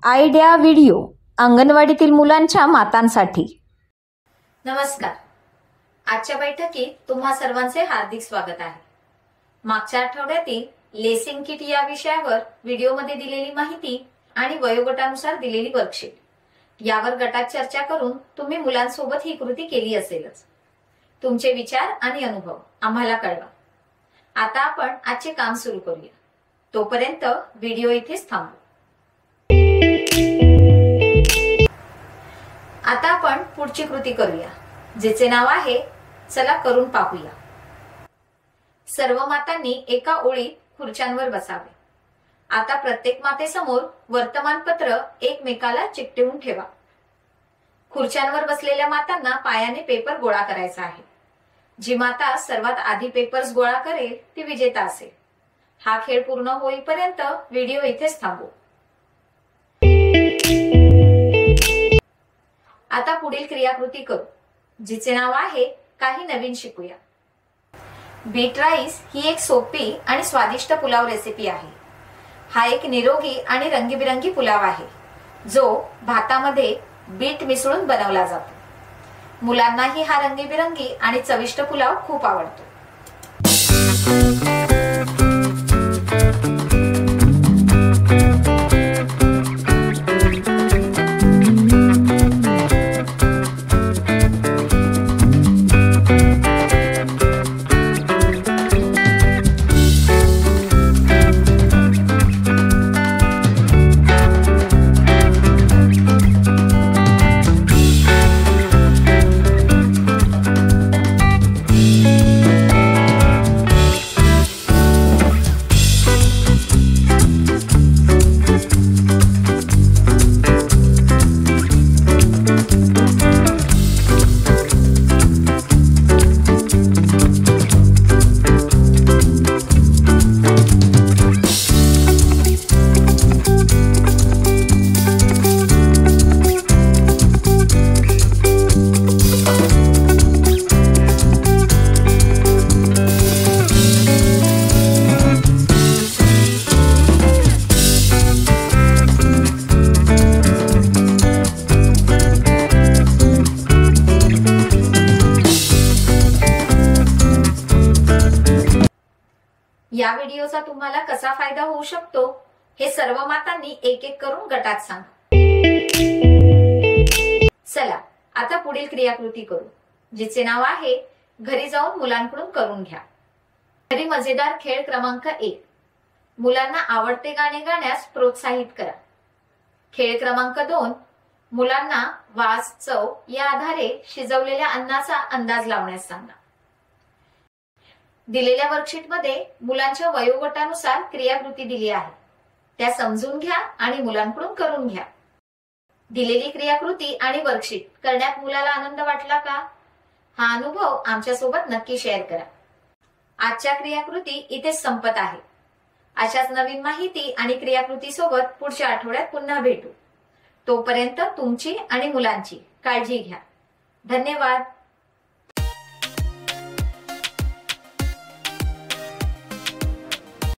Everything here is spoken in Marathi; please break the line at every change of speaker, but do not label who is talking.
आयडिया व्हिडिओ अंगणवाडीतील मुलांच्या मातांसाठी।
नमस्कार। आजच्या बैठकीत तुम्हा सर्वांचे हार्दिक स्वागत आहे। मागच्या आठवड्यातील लेसिंग किट या विषयावर व्हिडिओमध्ये दिलेली माहिती आणि वयोगटानुसार दिलेली वर्कशीट यावर गटात चर्चा करून तुम्ही मुलांसोबत ही कृती केली असेलच। तुमचे विचार आणि अनुभव आम्हाला कळवा। आता आपण आजचे काम सुरू करूया। तोपर्यंत व्हिडिओ इथेच थांबू। आता आपण पुढची कृती करूया, जिचे नाव आहे चला करून पाहूया। सर्व मातांनी एका ओळीत खुर्च्यांवर बसावे। आता प्रत्येक मातेसमोर वर्तमानपत्र एकमेकाला चिकटवून ठेवा। खुर्च्यांवर बसलेल्या मातांना पायाने पेपर गोळा करायचा आहे। जी माता सर्वात आधी पेपर्स गोळा करेल ती विजेता असेल। हा खेळ पूर्ण होईपर्यंत व्हिडिओ इथेच थांबू। आता पुढील क्रियाकृती करू, जिचे नाव आहे काही नवीन शिकूया। बीट राईस ही एक सोपी आणि स्वादिष्ट पुलाव रेसिपी आहे। हा एक निरोगी आणि रंगीबिरंगी पुलाव आहे, जो भातामध्ये बीट मिसळून बनवला जातो। मुलांनाही हा रंगीबिरंगी आणि चविष्ट पुलाव खूप आवडतो। या व्हिडिओचा तुम्हाला कसा फायदा होऊ शकतो हे सर्व मातांनी एक एक करून गटात सांगा। चला आता पुढील क्रियाकृती करू, जिचे नाव आहे घरी जाऊन मुलांकडून करून घ्या। घरी मजेदार खेळ क्रमांक 1, मुलांना आवडते गाणे गाण्यास प्रोत्साहित करा। खेळ क्रमांक 2, मुलांना वास चव या आधारे शिजवलेल्या अन्नाचा अंदाज लावण्यास सांगा। दिलेल्या वर्कशीटमध्ये मुलांच्या वयोगटानुसार क्रियाकृती दिली आहे, त्या समजून घ्या आणि मुलांकडून करून घ्या। दिलेली क्रियाकृती आणि वर्कशीट करण्यात मुलाला आनंद वाटला का? हा अनुभव आमच्यासोबत नक्की शेअर करा। आजच्या क्रियाकृती इथेच संपत आहे। अशाच नवीन माहिती आणि क्रियाकृती सोबत पुढच्या आठवड्यात पुन्हा भेटू। तोपर्यंत तुमची आणि मुलांची काळजी घ्या। धन्यवाद।